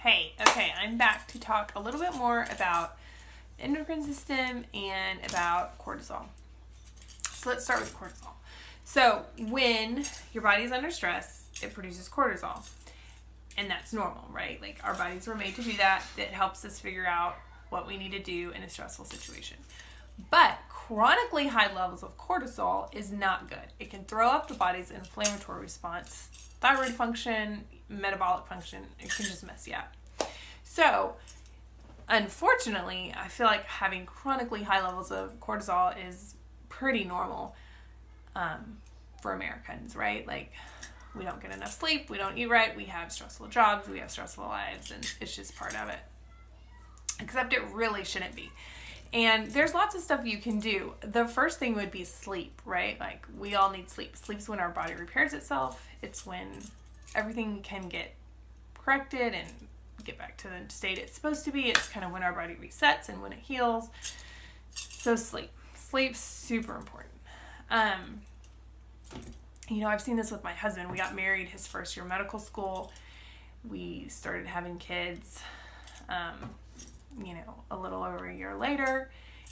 Hey, okay, I'm back to talk a little bit more about the endocrine system and about cortisol. So let's start with cortisol. So when your body is under stress, it produces cortisol. And that's normal, right? Like our bodies were made to do that. It helps us figure out what we need to do in a stressful situation. But chronically high levels of cortisol is not good. It can throw up the body's inflammatory response, thyroid function, metabolic function. It can just mess you up. So, unfortunately, I feel like having chronically high levels of cortisol is pretty normal for Americans, right? Like, we don't get enough sleep, we don't eat right, we have stressful jobs, we have stressful lives, and it's just part of it. Except it really shouldn't be. And there's lots of stuff you can do. The first thing would be sleep, right? Like, we all need sleep. Sleep's when our body repairs itself. It's when everything can get corrected and get back to the state it's supposed to be. It's kind of when our body resets and when it heals. So sleep. Sleep's super important. I've seen this with my husband. We got married his first year of medical school. We started having kids, a little over a year later.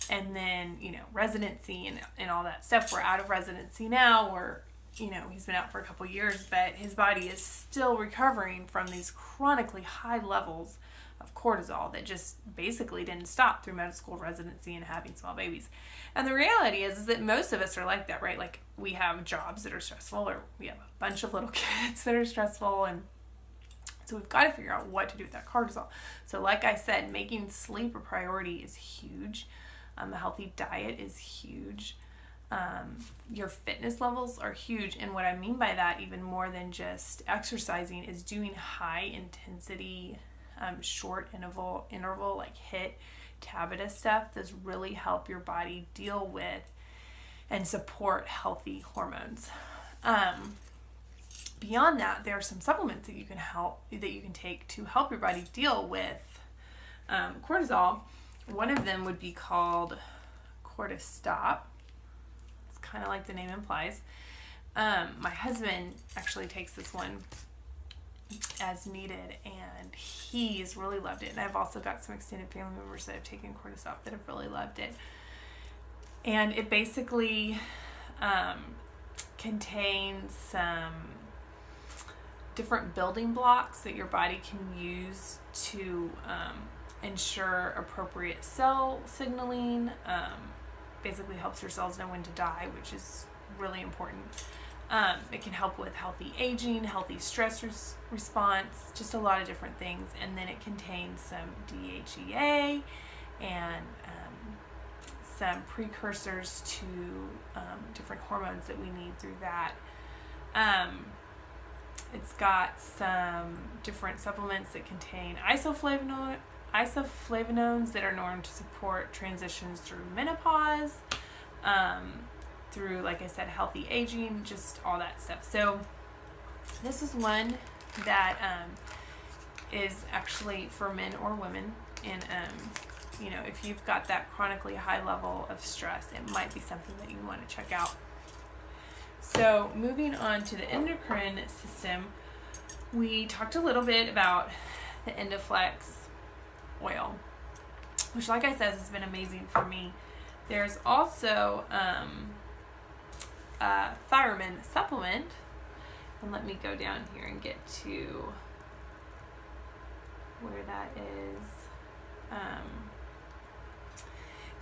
And then, residency and all that stuff. We're out of residency now. He's been out for a couple years, but his body is still recovering from these chronically high levels of cortisol that just basically didn't stop through medical school, residency, and having small babies. And the reality is that most of us are like that, right? Like, we have jobs that are stressful, or we have a bunch of little kids that are stressful, and so we've got to figure out what to do with that cortisol. So like I said, making sleep a priority is huge. A healthy diet is huge. Your fitness levels are huge. And what I mean by that, even more than just exercising, is doing high intensity, short interval like HIIT, Tabata stuff. Those really help your body deal with and support healthy hormones. Beyond that, there are some supplements that you can take to help your body deal with cortisol. One of them would be called Cortistop. It's kind of like the name implies. My husband actually takes this one as needed, and he's really loved it. And I've also got some extended family members that have taken Cortistop that have really loved it. And it basically contains some different building blocks that your body can use to ensure appropriate cell signaling. Basically helps your cells know when to die, which is really important. It can help with healthy aging, healthy stress response, just a lot of different things. And then it contains some DHEA and some precursors to different hormones that we need through that. It's got some different supplements that contain isoflavonoids that are known to support transitions through menopause, through, like I said, healthy aging, just all that stuff. So this is one that is actually for men or women. And, if you've got that chronically high level of stress, it might be something that you want to check out. So moving on to the endocrine system, we talked a little bit about the Endoflex oil, which, like I said, has been amazing for me. There's also a thyroid supplement, and let me go down here and get to where that is.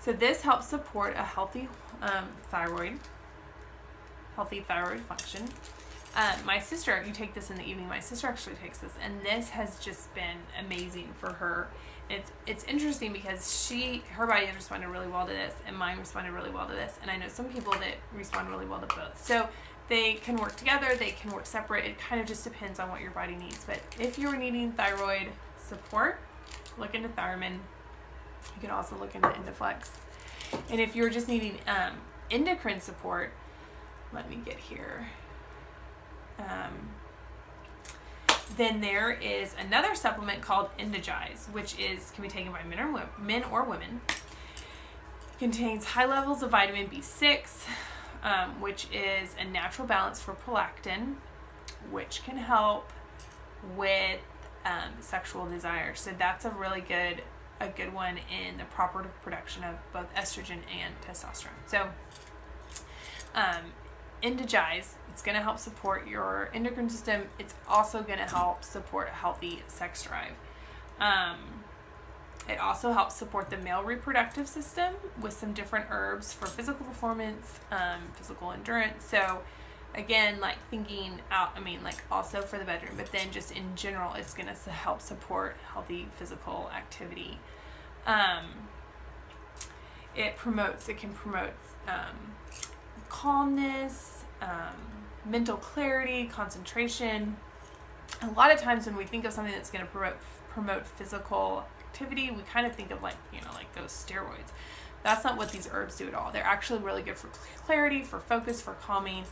So this helps support a healthy thyroid function. My sister, you take this in the evening, my sister actually takes this, and this has just been amazing for her. It's interesting because her body has responded really well to this, and mine responded really well to this, and I know some people that respond really well to both. So they can work together, they can work separate. It kind of just depends on what your body needs. But if you're needing thyroid support, look into Thyromin. You can also look into Endoflex. And if you're just needing endocrine support, let me get here. Then there is another supplement called Endogize, which can be taken by men or women. It contains high levels of vitamin B6, which is a natural balance for prolactin, which can help with sexual desire. So that's a good one in the proper production of both estrogen and testosterone. So Indigize, it's going to help support your endocrine system. It's also going to help support a healthy sex drive. It also helps support the male reproductive system with some different herbs for physical performance, physical endurance. So again, like thinking out, also for the bedroom, but then just in general, it's going to help support healthy physical activity. It can promote calmness, mental clarity, concentration. A lot of times when we think of something that's going to promote physical activity, we kind of think of like those steroids. That's not what these herbs do at all. They're actually really good for clarity, for focus, for calming,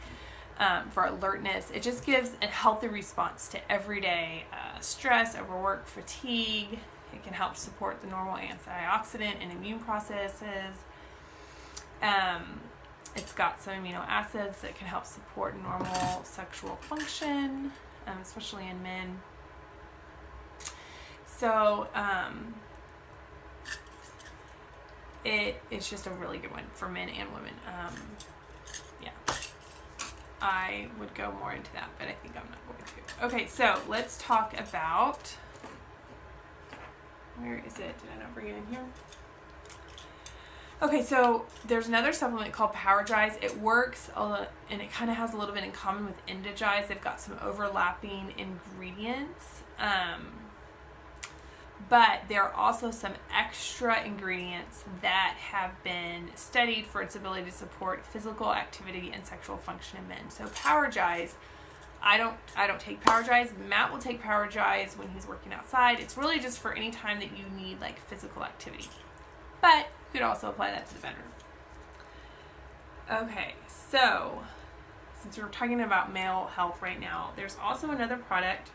for alertness. It just gives a healthy response to everyday stress, overwork, fatigue. It can help support the normal antioxidant and immune processes. It's got some amino acids that can help support normal sexual function, especially in men. So it's just a really good one for men and women. Yeah, I would go more into that, but I think I'm not going to. Okay, so let's talk about, where is it? Did I not bring it in here? Okay, so there's another supplement called Powergize. It works, and it kind of has a little bit in common with Indigize. They've got some overlapping ingredients, but there are also some extra ingredients that have been studied for its ability to support physical activity and sexual function in men. So Powergize, I don't take Powergize. Matt will take Powergize when he's working outside. It's really just for any time that you need like physical activity, but you could also apply that to the bedroom. Okay, so since we're talking about male health right now, there's also another product,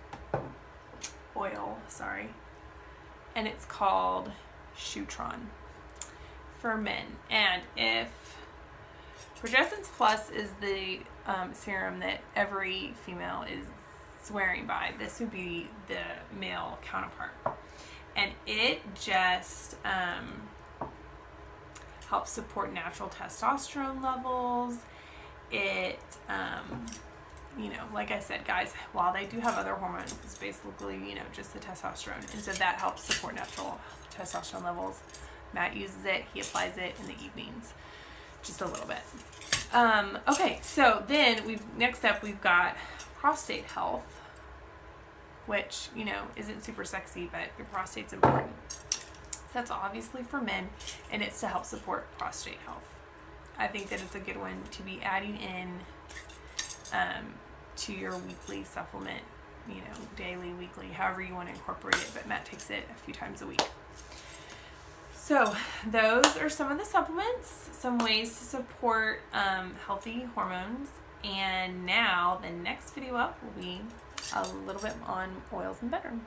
and it's called Shutron for men. And if Progestins Plus is the serum that every female is swearing by, this would be the male counterpart. And it just helps support natural testosterone levels. It, like I said, guys, while they do have other hormones, it's basically, just the testosterone. And so that helps support natural testosterone levels. Matt uses it. He applies it in the evenings, just a little bit. Okay, so then next up we've got prostate health, which, isn't super sexy, but your prostate's important. That's obviously for men, and it's to help support prostate health. I think that it's a good one to be adding in to your weekly supplement, daily, weekly, however you want to incorporate it, but Matt takes it a few times a week. So those are some of the supplements, some ways to support healthy hormones, and now the next video up will be a little bit on oils in the bedroom.